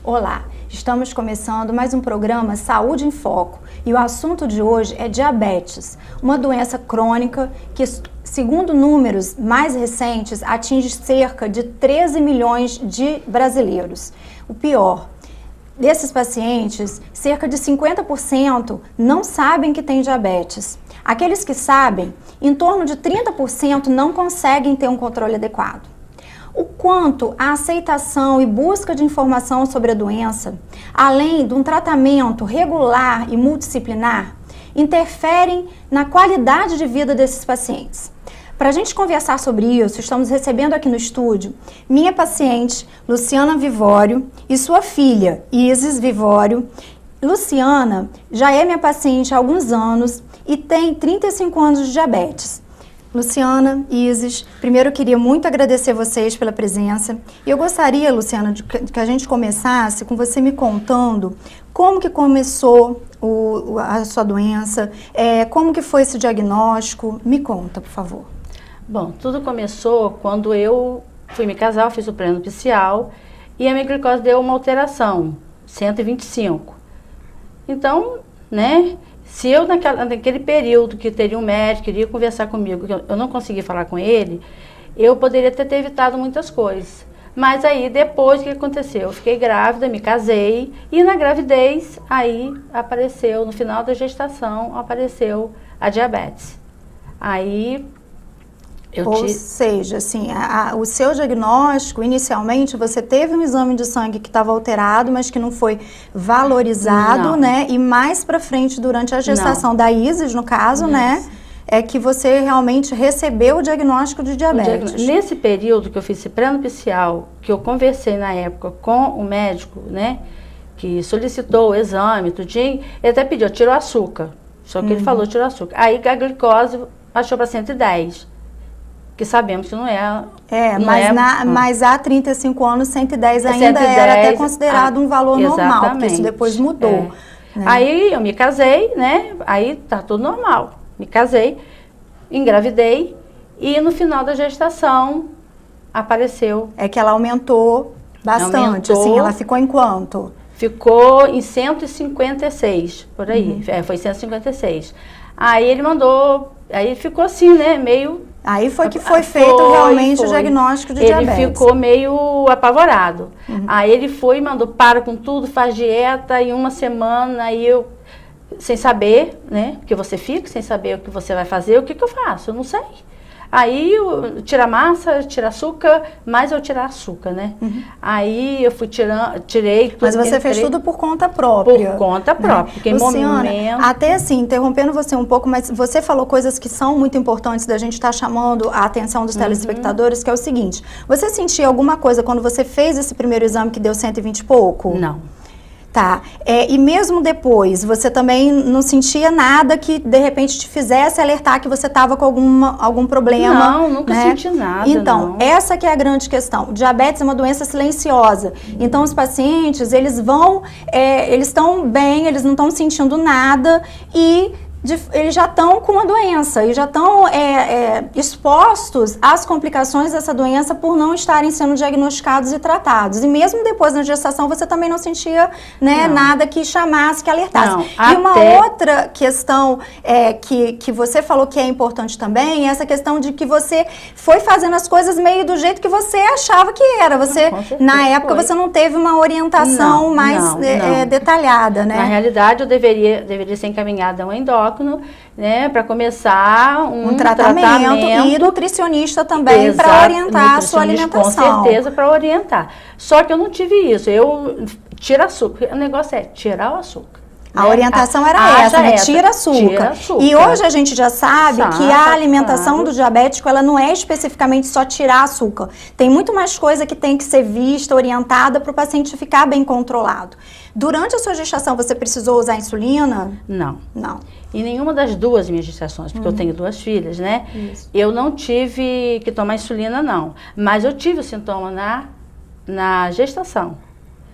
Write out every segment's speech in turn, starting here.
Olá, estamos começando mais um programa Saúde em Foco e o assunto de hoje é diabetes, uma doença crônica que, segundo números mais recentes, atinge cerca de 13 milhões de brasileiros. O pior, desses pacientes, cerca de 50% não sabem que têm diabetes. Aqueles que sabem, em torno de 30% não conseguem ter um controle adequado. O quanto a aceitação e busca de informação sobre a doença, além de um tratamento regular e multidisciplinar, interferem na qualidade de vida desses pacientes. Para a gente conversar sobre isso, estamos recebendo aqui no estúdio minha paciente, Luciana Vivório, e sua filha, Isis Vivório. Luciana já é minha paciente há alguns anos e tem 35 anos de diabetes. Luciana, Isis, primeiro eu queria muito agradecer vocês pela presença. E eu gostaria, Luciana, que a gente começasse com você me contando como que começou a sua doença, como que foi esse diagnóstico. Me conta, por favor. Bom, tudo começou quando eu fui me casar, eu fiz o plano nupcial e a minha glicose deu uma alteração, 125. Então, né... Se eu, naquele período que teria um médico, queria conversar comigo, que eu não consegui falar com ele, eu poderia ter evitado muitas coisas. Mas aí, depois, o que aconteceu? Eu fiquei grávida, me casei, e na gravidez, aí apareceu, no final eu apareceu a diabetes. Aí... Ou seja, assim, o seu diagnóstico, inicialmente, você teve um exame de sangue que estava alterado, mas que não foi valorizado, né? E mais pra frente, durante a gestação da Isis, no caso, né? É que você realmente recebeu o diagnóstico de diabetes. Nesse período que eu fiz esse pré-nupcial, que eu conversei na época com o médico, né? Que solicitou o exame, tudinho, ele até pediu, tirou açúcar. Só que ele falou, tirou açúcar. Aí a glicose baixou para 110. Que sabemos que não é... Mas há 35 anos, 110 ainda era até considerado um valor normal, porque isso depois mudou. Né? Aí eu me casei, né? Aí tá tudo normal. Me casei, engravidei e no final da gestação apareceu... É que ela aumentou bastante, assim, ela ficou em quanto? Ficou em 156, por aí, foi 156. Aí ele mandou, aí ficou assim, né, meio... Aí foi que foi feito realmente o diagnóstico de diabetes. Ele ficou meio apavorado. Aí ele foi e mandou, para com tudo, faz dieta, em uma semana, aí eu, sem saber, né, porque você fica sem saber o que você vai fazer, o que eu faço? Eu não sei. Aí, tira massa, tira açúcar, mas eu tirar açúcar, né? Aí eu fui tirei tudo. Mas você fez tudo por conta própria. Por conta própria. Porque Luciana, até assim, interrompendo você um pouco, mas você falou coisas que são muito importantes da gente estar chamando a atenção dos telespectadores, que é o seguinte, você sentia alguma coisa quando você fez esse primeiro exame que deu 120 e pouco? Não. Tá, e mesmo depois, você também não sentia nada que de repente te fizesse alertar que você estava com algum problema? Não, nunca senti nada. Então, essa que é a grande questão. O diabetes é uma doença silenciosa. Então, os pacientes, eles estão bem, eles não estão sentindo nada e... eles já estão com a doença e já estão expostos às complicações dessa doença por não estarem sendo diagnosticados e tratados. E mesmo depois da gestação, você também não sentia, né, nada que chamasse, que alertasse. E uma outra questão que você falou que é importante também, é essa questão de que você foi fazendo as coisas meio do jeito que você achava que era. Você, na época, você não teve uma orientação mais detalhada, né? Na realidade, eu deveria ser encaminhada a um endócrino, né, para começar um tratamento e nutricionista também para orientar a sua alimentação. Com certeza, para orientar. Só que eu não tive isso. Eu tiro açúcar. O negócio é tirar o açúcar. A orientação era essa, né? Tira açúcar. E hoje a gente já sabe que a alimentação do diabético, ela não é especificamente só tirar açúcar. Tem muito mais coisa que tem que ser vista, orientada para o paciente ficar bem controlado. Durante a sua gestação, você precisou usar insulina? Não. Não. Em nenhuma das duas minhas gestações, porque eu tenho 2 filhas, né? Isso. Eu não tive que tomar insulina, não. Mas eu tive o sintoma na gestação.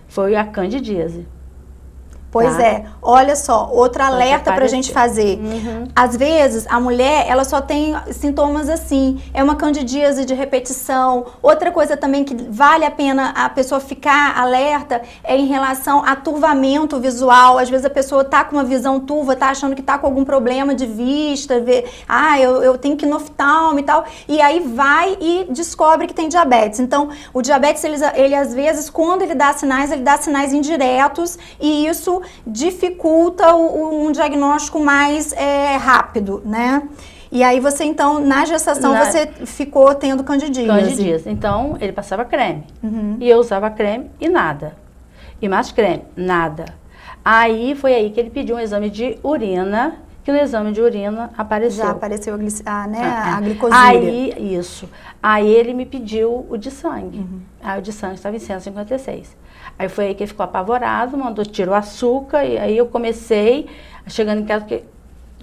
Foi a candidíase. Pois tá? é, olha só, outro alerta pra gente fazer. Às vezes, a mulher, ela só tem sintomas assim, é uma candidíase de repetição. Outra coisa também que vale a pena a pessoa ficar alerta é em relação a turvamento visual. Às vezes a pessoa tá com uma visão turva, tá achando que tá com algum problema de vista, eu tenho quinoftalmo e tal, e aí vai e descobre que tem diabetes. Então, o diabetes, ele às vezes, quando ele dá sinais indiretos, e isso dificulta um diagnóstico mais rápido, né? E aí você, então, na gestação, você ficou tendo candidíase. Candidíase. Então, ele passava creme. E eu usava creme e nada. E mais creme, nada. Aí, foi aí que ele pediu um exame de urina, que no exame de urina apareceu. Já apareceu a glicosíria. Aí, isso. Aí ele me pediu o de sangue. Aí o de sangue estava em 156. Aí foi aí que ele ficou apavorado, tirou o açúcar, e aí eu comecei, chegando em casa,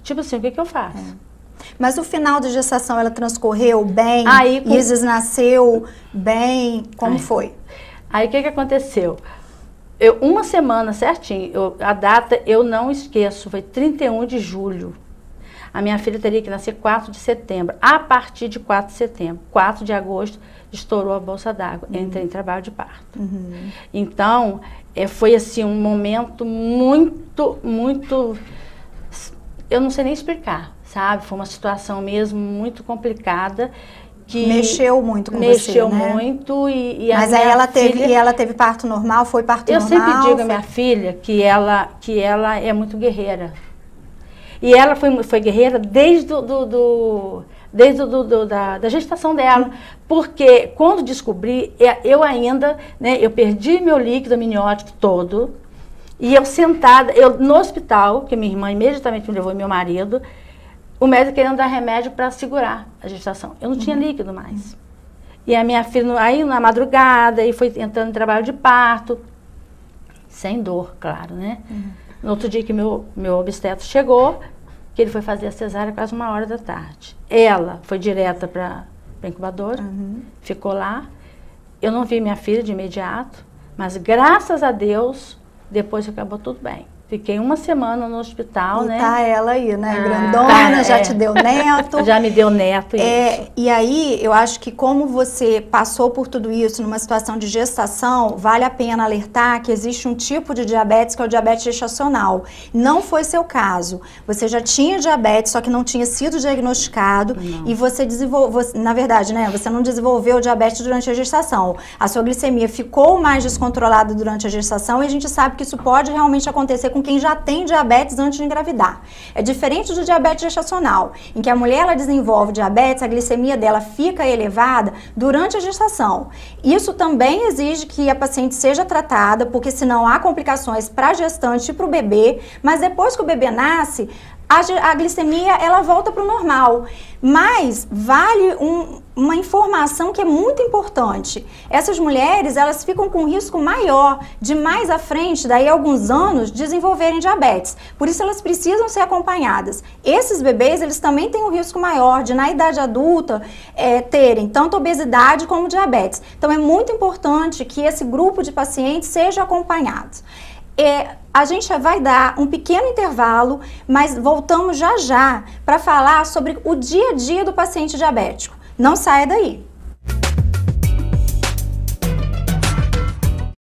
tipo assim, o que eu faço? Mas o final de gestação, ela transcorreu bem? Aí, Isis nasceu bem? Como foi? Aí o que aconteceu? Uma semana certinho, a data eu não esqueço, foi 31 de julho. A minha filha teria que nascer 4 de setembro. A partir de 4 de setembro, 4 de agosto, estourou a bolsa d'água. Eu entrei em trabalho de parto. Então, foi assim um momento muito, eu não sei nem explicar, sabe? Foi uma situação mesmo muito complicada. Que mexeu muito com você, né? Mexeu muito Mas aí ela teve parto normal? Foi parto normal? Eu sempre digo à minha filha que ela é muito guerreira. E ela foi guerreira desde da gestação dela. Porque quando descobri, eu ainda, né, eu perdi meu líquido amniótico todo. E eu sentada, no hospital, que minha irmã imediatamente me levou e meu marido, o médico querendo dar remédio para segurar a gestação. Eu não tinha líquido mais. E a minha filha, aí na madrugada, aí foi entrando em trabalho de parto, sem dor, claro, né? No outro dia que meu obstetra chegou, que ele foi fazer a cesárea quase 1h da tarde. Ela foi direta para a incubadora, ficou lá. Eu não vi minha filha de imediato, mas graças a Deus, depois acabou tudo bem. Fiquei uma semana no hospital, né? Tá ela aí, né? Grandona, já te deu neto. Já me deu neto. E aí, eu acho que como você passou por tudo isso numa situação de gestação, vale a pena alertar que existe um tipo de diabetes que é o diabetes gestacional. Não foi seu caso. Você já tinha diabetes, só que não tinha sido diagnosticado. E você desenvolveu, na verdade, né? Você não desenvolveu diabetes durante a gestação. A sua glicemia ficou mais descontrolada durante a gestação e a gente sabe que isso pode realmente acontecer com quem já tem diabetes antes de engravidar. É diferente do diabetes gestacional, em que a mulher ela desenvolve diabetes, a glicemia dela fica elevada durante a gestação. Isso também exige que a paciente seja tratada, porque senão há complicações para a gestante e para o bebê, mas depois que o bebê nasce, a glicemia ela volta para o normal. Mas vale uma informação que é muito importante. Essas mulheres, elas ficam com um risco maior de mais à frente, daí a alguns anos, desenvolverem diabetes. Por isso elas precisam ser acompanhadas. Esses bebês, eles também têm um risco maior de, na idade adulta, terem tanto obesidade como diabetes. Então é muito importante que esse grupo de pacientes seja acompanhado. A gente vai dar um pequeno intervalo, mas voltamos já para falar sobre o dia a dia do paciente diabético. Não saia daí!